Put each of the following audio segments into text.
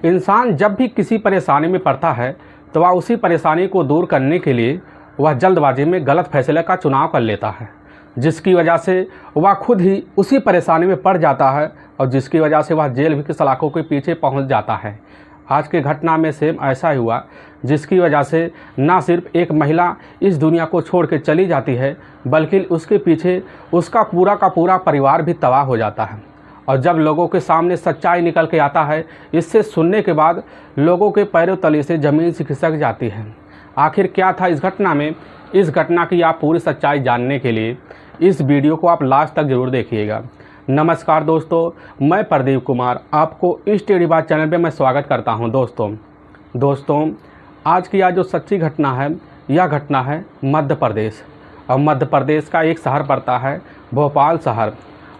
इंसान जब भी किसी परेशानी में पड़ता है तो वह उसी परेशानी को दूर करने के लिए वह जल्दबाजी में गलत फैसले का चुनाव कर लेता है, जिसकी वजह से वह खुद ही उसी परेशानी में पड़ जाता है और जिसकी वजह से वह जेल भी की सलाखों के पीछे पहुंच जाता है। आज की घटना में सेम ऐसा ही हुआ, जिसकी वजह से ना सिर्फ एक महिला इस दुनिया को छोड़ के चली जाती है, बल्कि उसके पीछे उसका पूरा का पूरा परिवार भी तबाह हो जाता है। और जब लोगों के सामने सच्चाई निकल के आता है, इससे सुनने के बाद लोगों के पैरों तले से ज़मीन से खिसक जाती है। आखिर क्या था इस घटना में? इस घटना की आप पूरी सच्चाई जानने के लिए इस वीडियो को आप लास्ट तक ज़रूर देखिएगा। नमस्कार दोस्तों, मैं प्रदीप कुमार आपको इस टेढ़ी बात चैनल पे मैं स्वागत करता हूं। दोस्तों आज की यह जो सच्ची घटना है, यह घटना है मध्य प्रदेश। और मध्य प्रदेश का एक शहर पड़ता है भोपाल शहर,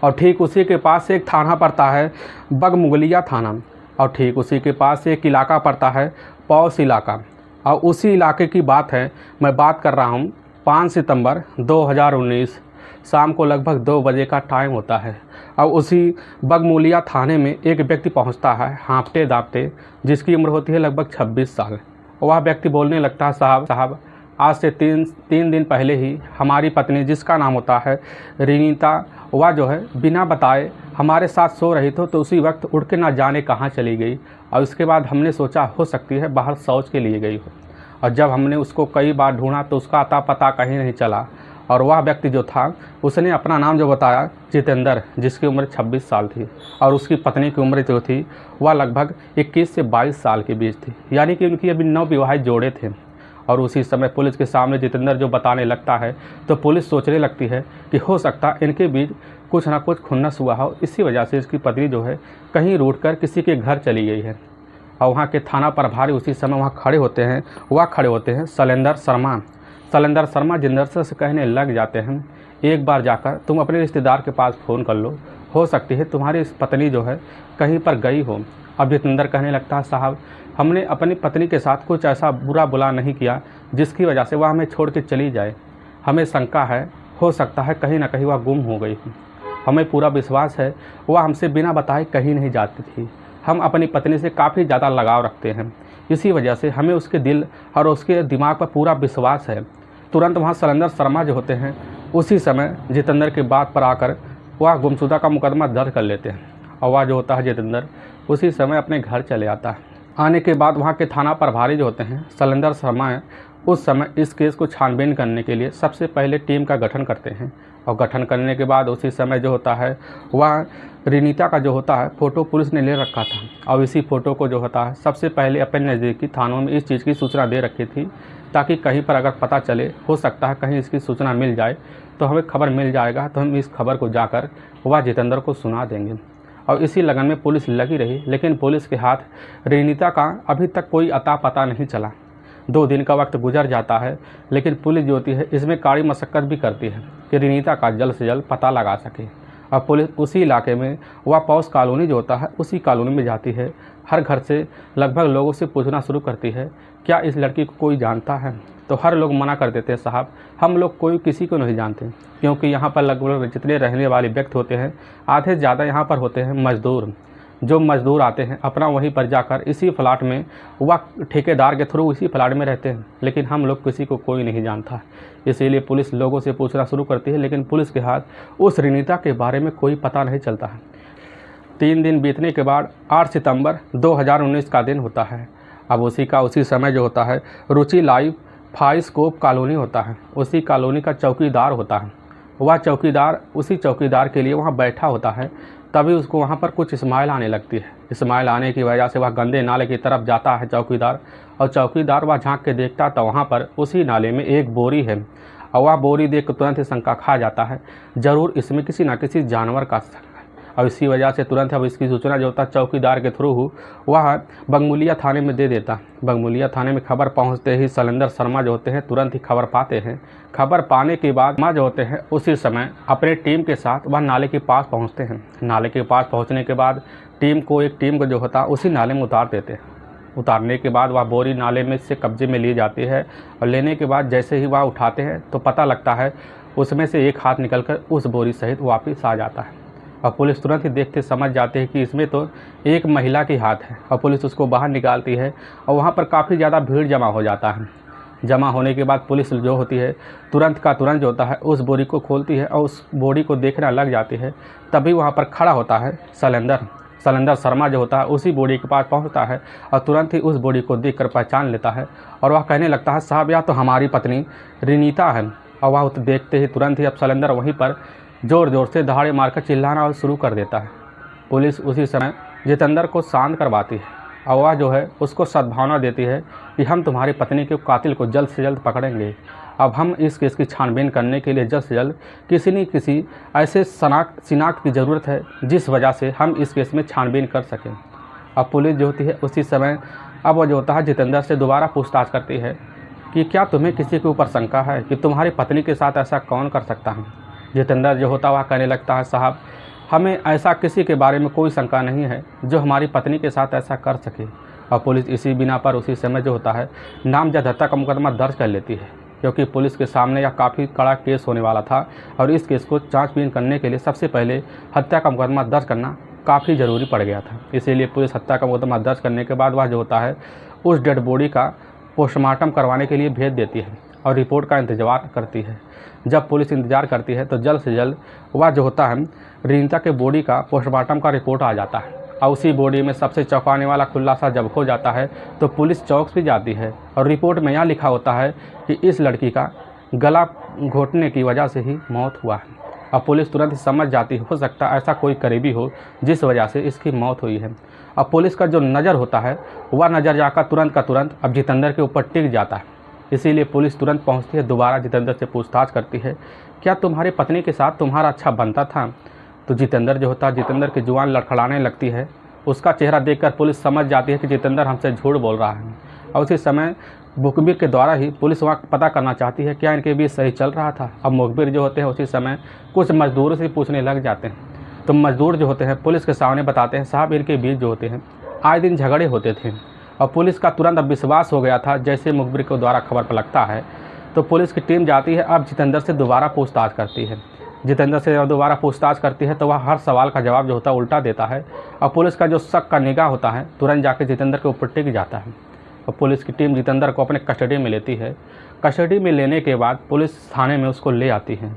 और ठीक उसी के पास एक थाना पड़ता है बगमुगलिया थाना, और ठीक उसी के पास एक इलाका पड़ता है पौस इलाका। और उसी इलाके की बात है, मैं बात कर रहा हूँ 5 सितंबर 2019 शाम को लगभग 2 बजे का टाइम होता है। और उसी बगमुगलिया थाने में एक व्यक्ति पहुंचता है हाँफते दाँपते, जिसकी उम्र होती है लगभग 26 साल। वह व्यक्ति बोलने लगता है, साहब आज से तीन दिन पहले ही हमारी पत्नी, जिसका नाम होता है रिनीता, वह जो है बिना बताए हमारे साथ सो रही थी, तो उसी वक्त उठ के ना जाने कहाँ चली गई। और उसके बाद हमने सोचा हो सकती है बाहर शौच के लिए गई हो। और जब हमने उसको कई बार ढूंढा तो उसका अता पता कहीं नहीं चला। और वह व्यक्ति जो था, उसने अपना नाम जो बताया जितेंद्र, जिसकी उम्र 26 साल थी, और उसकी पत्नी की उम्र जो थी वह लगभग 21 से 22 साल के बीच थी, यानी कि उनकी अभी नवविवाहित जोड़े थे। और उसी समय पुलिस के सामने जितेंद्र जो बताने लगता है, तो पुलिस सोचने लगती है कि हो सकता है इनके बीच कुछ ना कुछ खुन्नस हुआ हो, इसी वजह से इसकी पत्नी जो है कहीं रूठ कर किसी के घर चली गई है। और वहाँ के थाना प्रभारी उसी समय वहाँ खड़े होते हैं शैलेंद्र शर्मा जितेंद्र से कहने लग जाते हैं, एक बार जाकर तुम अपने रिश्तेदार के पास फ़ोन कर लो, हो सकती है तुम्हारी पत्नी जो है कहीं पर गई हो। अब जितेंद्र कहने लगता है, साहब हमने अपनी पत्नी के साथ कुछ ऐसा बुरा नहीं किया जिसकी वजह से वह हमें छोड़ के चली जाए। हमें शंका है, हो सकता है कहीं ना कहीं वह गुम हो गई हो। हमें पूरा विश्वास है वह हमसे बिना बताए कहीं नहीं जाती थी। हम अपनी पत्नी से काफ़ी ज़्यादा लगाव रखते हैं, इसी वजह से हमें उसके दिल और उसके दिमाग पर पूरा विश्वास है। तुरंत वहाँ शैलेंद्र शर्मा जो होते हैं, उसी समय जितेंद्र की बात पर आकर वह गुमशुदा का मुकदमा दर्ज कर लेते हैं। और वह जो होता है जितेंद्र उसी समय अपने घर चले आता है। आने के बाद वहाँ के थाना प्रभारी जो होते हैं शैलेंद्र शर्मा है, उस समय इस केस को छानबीन करने के लिए सबसे पहले टीम का गठन करते हैं। और गठन करने के बाद उसी समय जो होता है वह रिनीता का जो होता है फ़ोटो पुलिस ने ले रखा था, और इसी फ़ोटो को जो होता है सबसे पहले अपने नज़दीकी थानों में इस चीज़ की सूचना दे रखी थी, ताकि कहीं पर अगर पता चले, हो सकता है कहीं इसकी सूचना मिल जाए तो हमें खबर मिल जाएगा, तो हम इस खबर को जाकर वह जितेंद्र को सुना देंगे। और इसी लगन में पुलिस लगी रही, लेकिन पुलिस के हाथ रिनीता का अभी तक कोई अता पता नहीं चला। 2 दिन का वक्त गुजर जाता है, लेकिन पुलिस जो होती है इसमें कड़ी मशक्क़त भी करती है कि रिनीता का जल्द से जल्द पता लगा सके। और पुलिस उसी इलाके में वह पौस कॉलोनी जो होता है, उसी कॉलोनी में जाती है। हर घर से लगभग लोगों से पूछना शुरू करती है, क्या इस लड़की को कोई जानता है? तो हर लोग मना कर देते हैं, साहब हम लोग कोई किसी को नहीं जानते, क्योंकि यहाँ पर लगभग जितने रहने वाले व्यक्ति होते हैं, आधे ज़्यादा यहाँ पर होते हैं मज़दूर। जो मज़दूर आते हैं अपना वहीं पर जाकर इसी फ्लैट में, वह ठेकेदार के थ्रू इसी फ्लैट में रहते हैं, लेकिन हम लोग किसी को कोई नहीं जानता। इसीलिए पुलिस लोगों से पूछना शुरू करती है, लेकिन पुलिस के हाथ उस रिनीता के बारे में कोई पता नहीं चलता है। 3 दिन बीतने के बाद 8 सितंबर 2019 का दिन होता है। अब उसी समय जो होता है रुचि लाइव फाइस्कोप कॉलोनी होता है, उसी कॉलोनी का चौकीदार होता है। वह चौकीदार उसी चौकीदार के लिए वहाँ बैठा होता है, तभी उसको वहाँ पर कुछ स्माइल आने लगती है। स्माइल आने की वजह से वह गंदे नाले की तरफ जाता है चौकीदार, और चौकीदार वह झांक के देखता तो वहाँ पर उसी नाले में एक बोरी है। और वह बोरी देख कर तुरंत ही शंका खा जाता है, ज़रूर इसमें किसी न किसी जानवर का शक है। और इसी वजह से तुरंत अब इसकी सूचना जो होता है चौकीदार के थ्रू वह बगमुगलिया थाने में दे देता। बगमुगलिया थाने में खबर पहुंचते ही शैलेंद्र शर्मा जो होते हैं तुरंत ही खबर पाते हैं। खबर पाने के बाद माँ जो होते हैं उसी समय अपने टीम के साथ वह नाले के पास पहुंचते हैं। नाले के पास पहुंचने के बाद एक टीम को जो होता है उसी नाले में उतार देते हैं। उतारने के बाद वह बोरी नाले में से कब्जे में ली जाती है, और लेने के बाद जैसे ही वह उठाते हैं तो पता लगता है उसमें से एक हाथ निकलकर उस बोरी सहित वापस आ जाता है। और पुलिस तुरंत ही देखते समझ जाती है कि इसमें तो एक महिला की हाथ है और पुलिस उसको बाहर निकालती है और वहाँ पर काफ़ी ज़्यादा भीड़ जमा हो जाता है। जमा होने के बाद पुलिस जो होती है तुरंत का तुरंत जो होता है उस बोरी को खोलती है और उस बोरी को देखने लग जाती है। तभी वहाँ पर खड़ा होता है शैलेंद्र शर्मा जो होता है उसी बोरी के पास पहुँचता है और तुरंत ही उस बोरी को देखकर पहचान लेता है और वह कहने लगता है, साहब यह तो हमारी पत्नी रिनीता है। और वह देखते ही तुरंत ही अब शैलेंद्र वहीं पर ज़ोर ज़ोर से दहाड़े मारकर चिल्लाना शुरू कर देता है। पुलिस उसी समय जितेंद्र को शांत करवाती है और वह जो है उसको सद्भावना देती है कि हम तुम्हारी पत्नी के कातिल को जल्द से जल्द पकड़ेंगे। अब हम इस केस की छानबीन करने के लिए जल्द से जल्द किसी न किसी ऐसे शिनाख्त की ज़रूरत है जिस वजह से हम इस केस में छानबीन कर सकें। अब पुलिस जो होती है उसी समय अब वो जो होता है जितेंद्र से दोबारा पूछताछ करती है कि क्या तुम्हें किसी के ऊपर शंका है कि तुम्हारी पत्नी के साथ ऐसा कौन कर सकता है। जितेंद्र जो होता वह कहने लगता है, साहब हमें ऐसा किसी के बारे में कोई शंका नहीं है जो हमारी पत्नी के साथ ऐसा कर सके। और पुलिस इसी बिना पर उसी समय जो होता है नामजद हत्या का मुकदमा दर्ज कर लेती है, क्योंकि पुलिस के सामने यह काफ़ी कड़ा केस होने वाला था और इस केस को जांचबीन करने के लिए सबसे पहले हत्या का मुकदमा दर्ज करना काफ़ी ज़रूरी पड़ गया था। इसीलिए पुलिस हत्या का मुकदमा दर्ज करने के बाद वह जो होता है उस डेड बॉडी का पोस्टमार्टम करवाने के लिए भेज देती है और रिपोर्ट का इंतज़ार करती है। जब पुलिस इंतज़ार करती है तो जल्द से जल्द वह जो होता है रिनीता के बॉडी का पोस्टमार्टम का रिपोर्ट आ जाता है और उसी बॉडी में सबसे चौंकाने वाला खुलासा जब हो जाता है तो पुलिस चौंक भी जाती है और रिपोर्ट में यह लिखा होता है कि इस लड़की का गला घोटने की वजह से ही मौत हुआ है। अब पुलिस तुरंत समझ जाती हो सकता है ऐसा कोई करीबी हो जिस वजह से इसकी मौत हुई है। अब पुलिस का जो नज़र होता है वह नज़र जाकर तुरंत का तुरंत अब जितेंद्र के ऊपर टिक जाता है। इसीलिए पुलिस तुरंत पहुंचती है, दोबारा जितेंद्र से पूछताछ करती है, क्या तुम्हारी पत्नी के साथ तुम्हारा अच्छा बनता था। तो जितेंद्र जो होता है जितेंद्र की जुबान लड़खड़ाने लगती है। उसका चेहरा देखकर पुलिस समझ जाती है कि जितेंद्र हमसे झूठ बोल रहा है। और उसी समय मुखबिर के द्वारा ही पुलिस वहाँ पता करना चाहती है क्या इनके बीच सही चल रहा था। अब मुखबिर जो होते हैं उसी समय कुछ मजदूरों से पूछने लग जाते हैं। तो मजदूर जो होते हैं पुलिस के सामने बताते हैं, साहब इनके बीच जो होते हैं आए दिन झगड़े होते थे। और पुलिस का तुरंत अब विश्वास हो गया था जैसे मुखबिर के द्वारा खबर पर लगता है। तो पुलिस की टीम जाती है, अब जितेंद्र से दोबारा पूछताछ करती है। जितेंद्र से जब दोबारा पूछताछ करती है तो वह हर सवाल का जवाब जो होता है उल्टा देता है और पुलिस का जो शक का निगाह होता है तुरंत जाकर जितेंद्र के ऊपर टिक जाता है। और पुलिस की टीम जितेंद्र को अपने कस्टडी में लेती है। कस्टडी में लेने के बाद पुलिस थाने में उसको ले आती है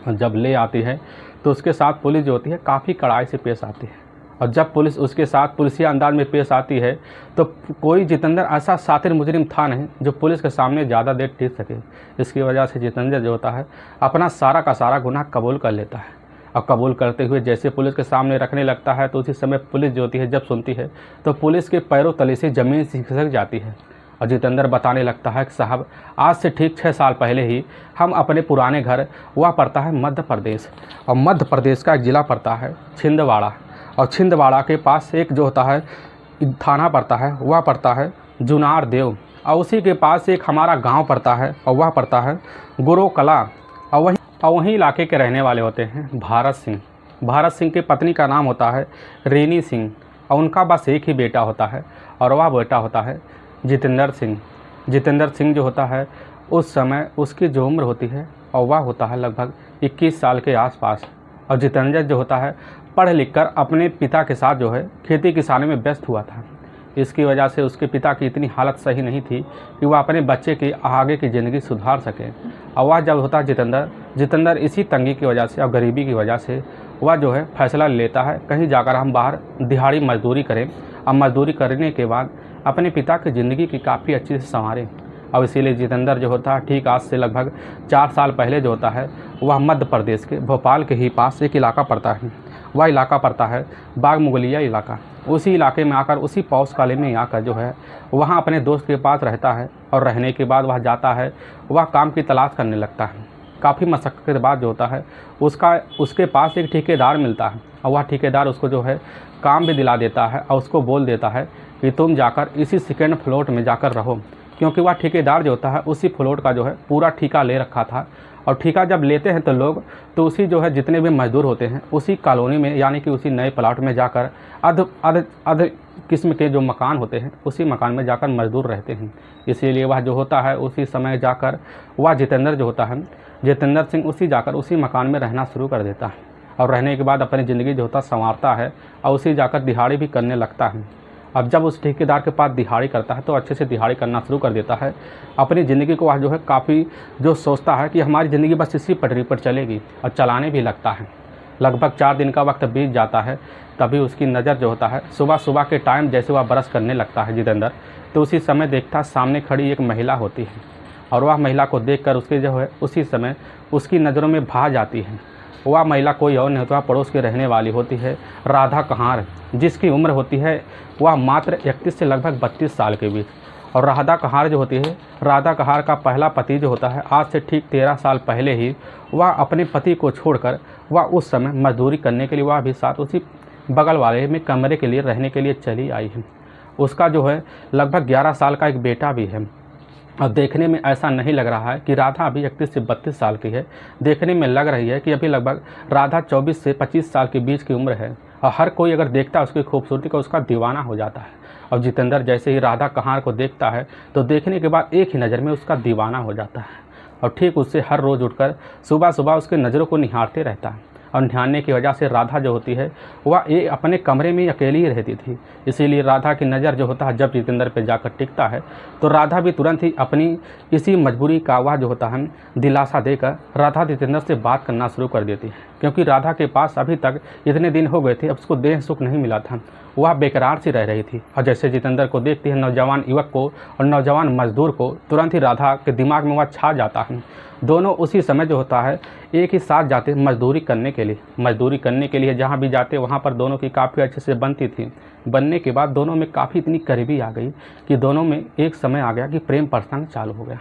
और जब ले आती है तो उसके साथ पुलिस जो होती है काफ़ी कड़ाई से पेश आती है। और जब पुलिस उसके साथ पुलिसिया अंदाज में पेश आती है तो कोई जितेंद्र ऐसा सातिर मुजरिम था नहीं जो पुलिस के सामने ज़्यादा देर टिक सके। इसकी वजह से जितेंद्र जो होता है अपना सारा का सारा गुनाह कबूल कर लेता है। और कबूल करते हुए जैसे पुलिस के सामने रखने लगता है तो उसी समय पुलिस जो होती है जब सुनती है तो पुलिस के पैरों तले से ज़मीन खिसक जाती है। और जितेंद्र बताने लगता है कि साहब आज से ठीक 6 साल पहले ही हम अपने पुराने घर, वह पड़ता है मध्य प्रदेश, और मध्य प्रदेश का एक ज़िला पड़ता है छिंदवाड़ा, और छिंदवाड़ा के पास एक जो होता है थाना पड़ता है वह पड़ता है जुनार देव, और उसी के पास एक हमारा गांव पड़ता है और वह पड़ता है गुरो कला। और वहीं इलाके के रहने वाले होते हैं भारत सिंह। भारत सिंह की पत्नी का नाम होता है रेनी सिंह और उनका बस एक ही बेटा होता है और वह बेटा होता है जितेंद्र सिंह। जितेंद्र सिंह जो होता है उस समय उसकी जो उम्र होती है और वह होता है लगभग 21 साल के आसपास। और जितेंद्र जो होता है पढ़ लिख कर अपने पिता के साथ जो है खेती किसानी में व्यस्त हुआ था। इसकी वजह से उसके पिता की इतनी हालत सही नहीं थी कि वह अपने बच्चे की आगे की ज़िंदगी सुधार सके। और वह जब होता है जितेंद्र इसी तंगी की वजह से और गरीबी की वजह से वह जो है फैसला लेता है कहीं जाकर हम बाहर दिहाड़ी मजदूरी करें और मजदूरी करने के बाद अपने पिता की ज़िंदगी की काफ़ी अच्छी से संवारें। अब इसीलिए जितेंद्र जो होता है ठीक आज से लगभग 4 साल पहले जो होता है वह मध्य प्रदेश के भोपाल के ही पास एक इलाका पड़ता है, वह इलाका पड़ता है बाग मुगलिया इलाका। उसी इलाके में आकर उसी पौष काले में आकर जो है वहाँ अपने दोस्त के पास रहता है और रहने के बाद वह जाता है, वह काम की तलाश करने लगता है। काफ़ी मशक्क़त के बाद जो होता है उसके पास एक ठेकेदार मिलता है और वह ठेकेदार उसको जो है काम भी दिला देता है और उसको बोल देता है कि तुम जाकर इसी सेकेंड फ्लोट में जाकर रहो, क्योंकि वह ठेकेदार जो होता है उसी फ्लोट का जो है पूरा ठेका ले रखा था। और ठेका जब लेते हैं तो लोग तो उसी जो है जितने भी मजदूर होते हैं उसी कॉलोनी में यानी कि उसी नए प्लाट में जाकर अध किस्म के जो मकान होते हैं उसी मकान में जाकर मजदूर रहते हैं। इसीलिए वह जो होता है उसी समय जाकर वह जितेंद्र जो होता है जितेंद्र सिंह उसी मकान में रहना शुरू कर देता है। और रहने के बाद अपनी ज़िंदगी जो होता संवारता है और उसी जाकर दिहाड़ी भी करने लगता है। अब जब उस ठेकेदार के पास दिहाड़ी करता है तो अच्छे से दिहाड़ी करना शुरू कर देता है। अपनी ज़िंदगी को वह जो है काफ़ी जो सोचता है कि हमारी ज़िंदगी बस इसी पटरी पर चलेगी, और चलाने भी लगता है। लगभग 4 दिन का वक्त बीत जाता है, तभी उसकी नज़र जो होता है सुबह सुबह के टाइम जैसे वह ब्रश करने लगता है जितेंद्र, तो उसी समय देखता सामने खड़ी एक महिला होती है, और वह महिला को देखकर उसके जो है उसी समय उसकी नज़रों में भा जाती है। वह महिला कोई और नहीं होता, पड़ोस के रहने वाली होती है राधा कहार, जिसकी उम्र होती है वह मात्र 31 से लगभग 32 साल के बीच। और राधा कहार जो होती है, राधा कहार का पहला पति जो होता है आज से ठीक 13 साल पहले ही वह अपने पति को छोड़कर वह उस समय मजदूरी करने के लिए वह भी साथ उसी बगल वाले में कमरे के लिए रहने के लिए चली आई है। उसका जो है लगभग 11 साल का एक बेटा भी है। और देखने में ऐसा नहीं लग रहा है कि राधा अभी 31 से 32 साल की है, देखने में लग रही है कि अभी लगभग राधा 24 से 25 साल के बीच की उम्र है। और हर कोई अगर देखता है उसकी खूबसूरती का उसका दीवाना हो जाता है। और जितेंद्र जैसे ही राधा कहार को देखता है तो देखने के बाद एक ही नज़र में उसका दीवाना हो जाता है, और ठीक उससे हर रोज़ उठकर सुबह सुबह उसके नज़रों को निहारते रहता है। और निहारने की वजह से राधा जो होती है वह अपने कमरे में अकेली ही रहती थी, इसीलिए राधा की नज़र जो होता है जब जितेंद्र पे जाकर टिकता है तो राधा भी तुरंत ही अपनी इसी मजबूरी का वह जो होता है दिलासा देकर राधा जितेंद्र से बात करना शुरू कर देती है। क्योंकि राधा के पास अभी तक इतने दिन हो गए थे, अब उसको देह सुख नहीं मिला था, वह बेकरार सी रह रही थी। और जैसे जितेंद्र को देखती है नौजवान युवक को और नौजवान मजदूर को, तुरंत ही राधा के दिमाग में वह छा जाता है। दोनों उसी समय जो होता है एक ही साथ जाते मजदूरी करने के लिए जहाँ भी जाते वहाँ पर दोनों की काफ़ी अच्छे से बनती थी। बनने के बाद दोनों में काफ़ी इतनी करीबी आ गई कि दोनों में एक समय आ गया कि प्रेम प्रसंग चालू हो गया।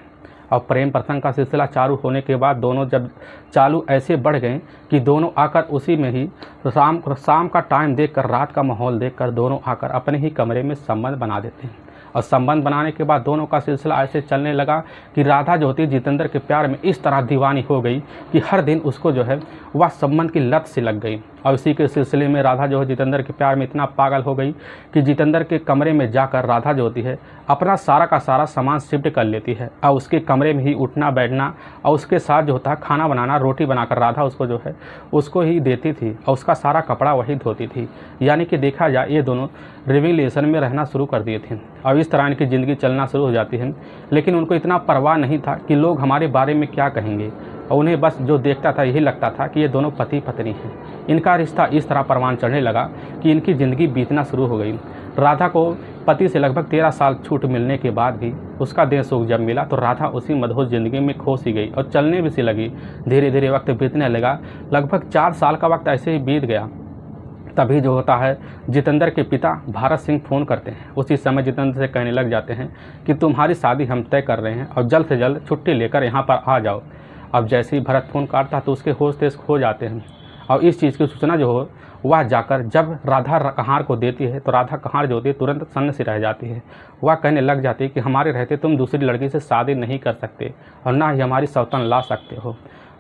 और प्रेम प्रसंग का सिलसिला चालू होने के बाद दोनों जब चालू ऐसे बढ़ गए कि दोनों आकर उसी में ही शाम का टाइम देखकर, रात का माहौल देखकर दोनों आकर अपने ही कमरे में संबंध बना देते हैं। और संबंध बनाने के बाद दोनों का सिलसिला ऐसे चलने लगा कि राधा जो होती है जितेंद्र के प्यार में इस तरह दीवानी हो गई कि हर दिन उसको जो है वह संबंध की लत से लग गई। और इसी के सिलसिले में राधा जो है जितेंद्र के प्यार में इतना पागल हो गई कि जितेंद्र के कमरे में जाकर राधा जो होती है अपना सारा का सारा सामान शिफ्ट कर लेती है, और उसके कमरे में ही उठना बैठना और उसके साथ जो होता है खाना बनाना, रोटी बनाकर राधा उसको जो है उसको ही देती थी, और उसका सारा कपड़ा वही धोती थी। यानी कि देखा जाए ये दोनों रिलेशन में रहना शुरू कर दिए थे, और इस तरह इनकी ज़िंदगी चलना शुरू हो जाती है। लेकिन उनको इतना परवाह नहीं था कि लोग हमारे बारे में क्या कहेंगे, और उन्हें बस जो देखता था यही लगता था कि ये दोनों पति पत्नी हैं। इनका रिश्ता इस तरह परवान चढ़ने लगा कि इनकी ज़िंदगी बीतना शुरू हो गई। राधा को पति से लगभग 13 साल छूट मिलने के बाद भी उसका देह सुख जब मिला तो राधा उसी मदहोश ज़िंदगी में खो सी गई और चलने भी सी लगी। धीरे धीरे वक्त बीतने लगा, लगभग 4 साल का वक्त ऐसे ही बीत गया। तभी जो होता है जितेंद्र के पिता भारत सिंह फ़ोन करते हैं। उसी समय जितेंद्र से कहने लग जाते हैं कि तुम्हारी शादी हम तय कर रहे हैं और जल्द से जल्द छुट्टी लेकर यहाँ पर आ जाओ। अब जैसे ही भरत फ़ोन काटता तो उसके होश तेज खो जाते हैं, और इस चीज़ की सूचना जो हो वह जाकर जब राधा कहार को देती है तो राधा कहार जो होती है तुरंत सन्न से रह जाती है। वह कहने लग जाती है कि हमारे रहते तुम दूसरी लड़की से शादी नहीं कर सकते और ना ही हमारी सौतन ला सकते हो।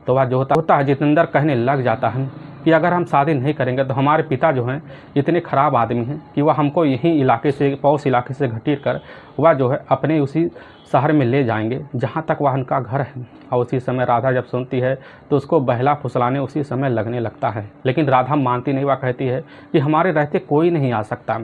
तो वह जो होता है जितेंद्र कहने लग जाता है कि अगर हम शादी नहीं करेंगे तो हमारे पिता जो हैं इतने ख़राब आदमी हैं कि वह हमको यहीं इलाके से, पौष इलाके से घसीट कर वह जो है अपने उसी शहर में ले जाएंगे जहाँ तक वह उनका घर है। और उसी समय राधा जब सुनती है तो उसको बहला फुसलाने उसी समय लगने लगता है, लेकिन राधा मानती नहीं। वह कहती है कि हमारे रहते कोई नहीं आ सकता।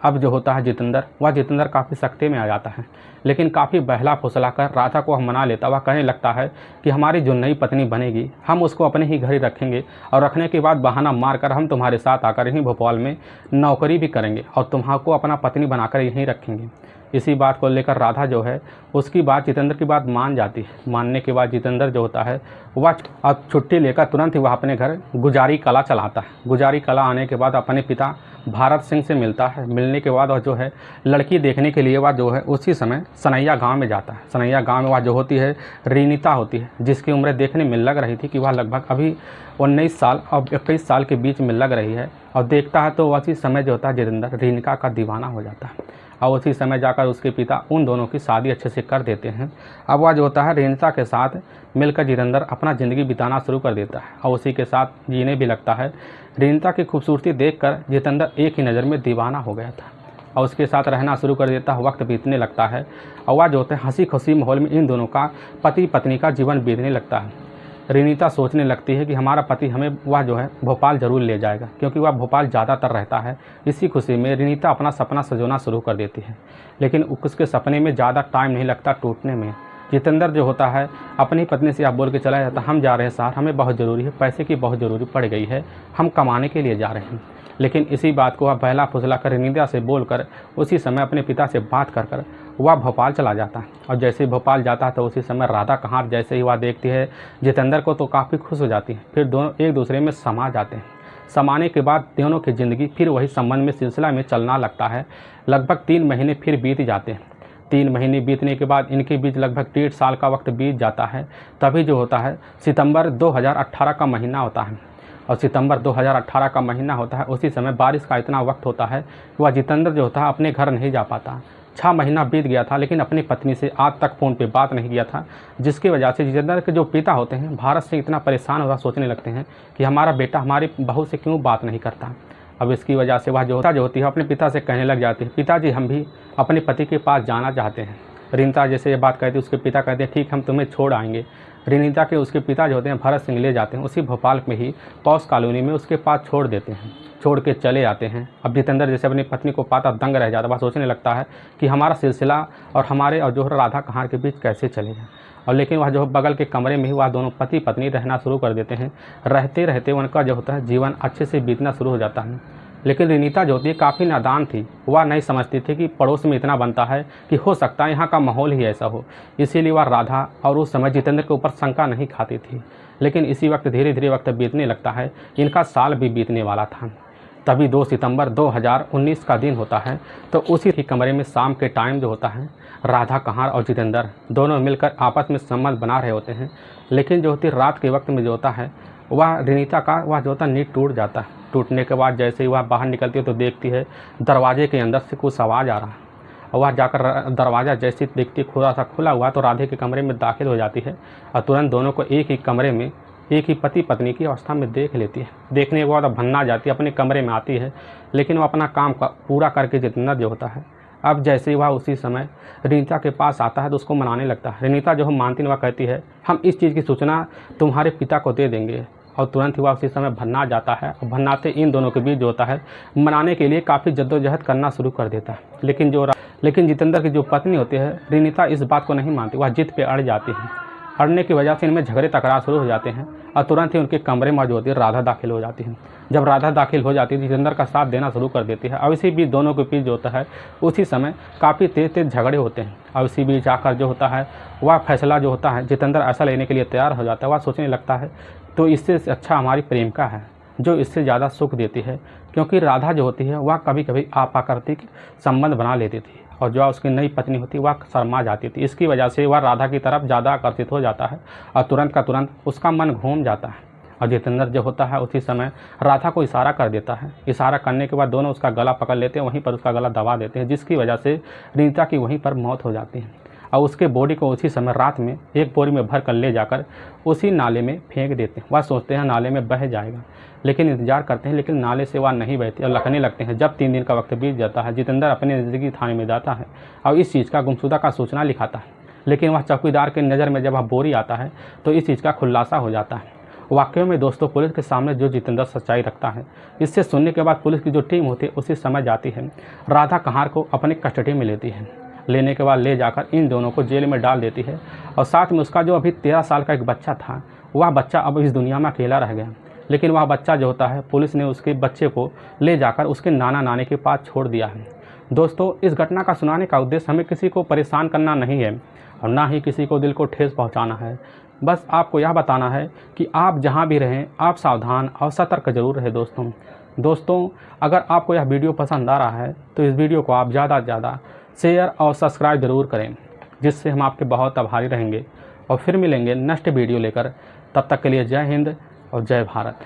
अब जो होता है जितेंद्र काफ़ी सख्ते में आ जाता है, लेकिन काफ़ी बहला फुसला कर राधा को हम मना लेता। वह कहने लगता है कि हमारी जो नई पत्नी बनेगी हम उसको अपने ही घर ही रखेंगे, और रखने के बाद बहाना मारकर हम तुम्हारे साथ आकर यहीं भोपाल में नौकरी भी करेंगे और तुम्हारा अपना पत्नी बनाकर यहीं रखेंगे। इसी बात को लेकर राधा जो है उसकी बात, जितेंद्र की बात मान जाती है। मानने के बाद जितेंद्र जो होता है वह अब छुट्टी लेकर तुरंत ही वह अपने घर गुजारी कला चलाता है। गुजारी कला आने के बाद अपने पिता भारत सिंह से मिलता है। मिलने के बाद वह जो है लड़की देखने के लिए वह जो है उसी समय सनैया गांव में जाता है। सनैया गांव में वह जो होती है रीनिता होती है, जिसकी उम्र देखने में लग रही थी कि वह लगभग अभी 19 साल और 21 साल के बीच में लग रही है। और देखता है तो उसी समय जो होता है जितेंद्र रीनिका का दीवाना हो जाता है, और उसी समय जाकर उसके पिता उन दोनों की शादी अच्छे से कर देते हैं। अब वह जो होता है रीनिता के साथ मिलकर जितेंद्र अपना ज़िंदगी बिताना शुरू कर देता है और उसी के साथ जीने भी लगता है। रीनिता की खूबसूरती देखकर जितेंद्र एक ही नज़र में दीवाना हो गया था और उसके साथ रहना शुरू कर देता है। वक्त बीतने लगता है और वह जो होता है हंसी खुशी माहौल में इन दोनों का पति पत्नी का जीवन बीतने लगता है। रिनीता सोचने लगती है कि हमारा पति हमें वह जो है भोपाल ज़रूर ले जाएगा, क्योंकि वह भोपाल ज़्यादातर रहता है। इसी खुशी में रिनीता अपना सपना सजोना शुरू कर देती है, लेकिन उसके सपने में ज़्यादा टाइम नहीं लगता टूटने में। जितेंद्र जो होता है अपनी पत्नी से आप बोल के चला जाता, हम जा रहे हैं शहर, हमें बहुत ज़रूरी है, पैसे की बहुत ज़रूरी पड़ गई है, हम कमाने के लिए जा रहे हैं। लेकिन इसी बात को वह बहला फुसला कर रिनीता से बोलकर उसी समय अपने पिता से बात कर वह भोपाल चला जाता है। और जैसे ही भोपाल जाता है तो उसी समय राधा कहार जैसे ही वह देखती है जितेंद्र को तो काफ़ी खुश हो जाती है। फिर दोनों एक दूसरे में समा जाते हैं। समाने के बाद दोनों की ज़िंदगी फिर वही संबंध में सिलसिला में चलना लगता है। लगभग 3 महीने फिर बीत जाते हैं। 3 महीने बीतने के बाद इनके बीच लगभग 1.5 साल का वक्त बीत जाता है। तभी जो होता है सितंबर 2018 का महीना होता है, और सितंबर 2018 का महीना होता है। उसी समय बारिश का इतना वक्त होता है कि वह जितेंद्र जो होता है अपने घर नहीं जा पाता। 6 महीना बीत गया था, लेकिन अपनी पत्नी से आज तक फ़ोन पे बात नहीं किया था, जिसकी वजह से जितेंद्र के जो पिता होते हैं भारत से इतना परेशान होकर सोचने लगते हैं कि हमारा बेटा हमारी बहू से क्यों बात नहीं करता। अब इसकी वजह से वह जो होती है अपने पिता से कहने लग जाती है, पिताजी हम भी अपने पति के पास जाना चाहते हैं। रिनीता जैसे ये बात कहती है, उसके पिता कहते हैं ठीक, हम तुम्हें छोड़ आएंगे। रिनीता के उसके पिता जो होते हैं भरत सिंह ले जाते हैं, उसी भोपाल में ही पॉस कॉलोनी में उसके पास छोड़ देते हैं, छोड़ के चले आते हैं। अब जितेंद्र जैसे अपनी पत्नी को पाता दंग रह जाता, वह सोचने लगता है कि हमारा सिलसिला और हमारे और जो राधा कहार के बीच कैसे चलेगा। और लेकिन वह जो बगल के कमरे में ही वह दोनों पति पत्नी रहना शुरू कर देते हैं। रहते रहते उनका जो होता है जीवन अच्छे से बीतना शुरू हो जाता है। लेकिन रिनीता जो होती है काफ़ी नादान थी, वह नहीं समझती थी कि पड़ोस में इतना बनता है कि हो सकता है यहाँ का माहौल ही ऐसा हो। इसीलिए वह राधा और उस समय जितेंद्र के ऊपर शंका नहीं खाती थी। लेकिन इसी वक्त धीरे धीरे वक्त बीतने लगता है, इनका साल भी बीतने वाला था। तभी 2 सितंबर 2019 का दिन होता है। तो उसी ही कमरे में शाम के टाइम जो होता है राधा कहार और जितेंद्र दोनों मिलकर आपस में संबंध बना रहे होते हैं। लेकिन जो होती रात के वक्त में जो होता है वह रिनीता का वह जो होता नींद टूट जाता है। टूटने के बाद जैसे ही वह बाहर निकलती है तो देखती है दरवाजे के अंदर से कुछ आवाज़ आ रहा है, और वह जाकर दरवाज़ा जैसे देखती है थोड़ा सा खुला हुआ तो राधे के कमरे में दाखिल हो जाती है, और तुरंत दोनों को एक ही कमरे में एक ही पति पत्नी की अवस्था में देख लेती है। देखने के बाद भन्ना जाती है, अपने कमरे में आती है। लेकिन वह अपना काम पूरा करके जितेंद्र जो होता है अब जैसे ही वह उसी समय रिनीता के पास आता है तो उसको मनाने लगता है। रिनीता जो हम मानती वह कहती है हम इस चीज़ की सूचना तुम्हारे पिता को दे देंगे, और तुरंत ही वह उसी समय भन्ना जाता है। और भन्नाते इन दोनों के बीच जो होता है मनाने के लिए काफ़ी जद्दोजहद करना शुरू कर देता है। लेकिन जितेंद्र की जो पत्नी होती है रिनीता इस बात को नहीं मानती, वह जिद पे अड़ जाती है। अड़ने की वजह से इनमें झगड़े तकरार शुरू हो जाते हैं, और तुरंत ही उनके कमरे में जो होती है राधा दाखिल हो जाती है। जब राधा दाखिल हो जाती है जितेंद्र का साथ देना शुरू कर देती है। और इसी बीच दोनों के बीच जो होता है उसी समय काफ़ी तेज झगड़े होते हैं। और इसी बीच आकर जो होता है वह फैसला जो होता है जितेंद्र ऐसा लेने के लिए तैयार हो जाता है। वह सोचने लगता है तो इससे अच्छा हमारी प्रेमिका है जो इससे ज़्यादा सुख देती है, क्योंकि राधा जो होती है वह कभी कभी अप्राकृतिक संबंध बना लेती थी, और जो उसकी नई पत्नी होती वह शर्मा जाती थी। इसकी वजह से वह राधा की तरफ ज़्यादा आकर्षित हो जाता है, और तुरंत का तुरंत उसका मन घूम जाता है। और जितेंद्र जो होता है उसी समय राधा को इशारा कर देता है। इशारा करने के बाद दोनों उसका गला पकड़ लेते हैं, वहीं पर उसका गला दबा देते हैं, जिसकी वजह से रीता की वहीं पर मौत हो जाती है। और उसके बॉडी को उसी समय रात में एक बोरी में भर कर ले जाकर उसी नाले में फेंक देते हैं। वह सोचते हैं नाले में बह जाएगा, लेकिन इंतजार करते हैं, लेकिन नाले से वह नहीं बहती और लखने लगते हैं। जब 3 दिन का वक्त बीत जाता है जितेंद्र अपने नज़दीकी थाने में जाता है और इस चीज़ का गुमशुदा का सूचना लिखाता है। लेकिन वह चौकीदार के नज़र में जब वह बोरी आता है तो इस चीज़ का खुलासा हो जाता है। वाकई में दोस्तों पुलिस के सामने जो जितेंद्र सच्चाई रखता है, इससे सुनने के बाद पुलिस की जो टीम होती है उसी समय जाती है, राधा कहार को अपने कस्टडी में लेती है। लेने के बाद ले जाकर इन दोनों को जेल में डाल देती है, और साथ में उसका जो अभी 13 साल का एक बच्चा था, वह बच्चा अब इस दुनिया में अकेला रह गया। लेकिन वह बच्चा जो होता है पुलिस ने उसके बच्चे को ले जाकर उसके नाना नानी के पास छोड़ दिया है। दोस्तों इस घटना का सुनाने का उद्देश्य हमें किसी को परेशान करना नहीं है और ना ही किसी को दिल को ठेस पहुंचाना है। बस आपको यह बताना है कि आप जहां भी रहें आप सावधान और सतर्क जरूर रहें। दोस्तों अगर आपको यह वीडियो पसंद आ रहा है तो इस वीडियो को आप ज़्यादा से ज़्यादा शेयर और सब्सक्राइब ज़रूर करें, जिससे हम आपके बहुत आभारी रहेंगे। और फिर मिलेंगे नेक्स्ट वीडियो लेकर, तब तक के लिए जय हिंद और जय भारत।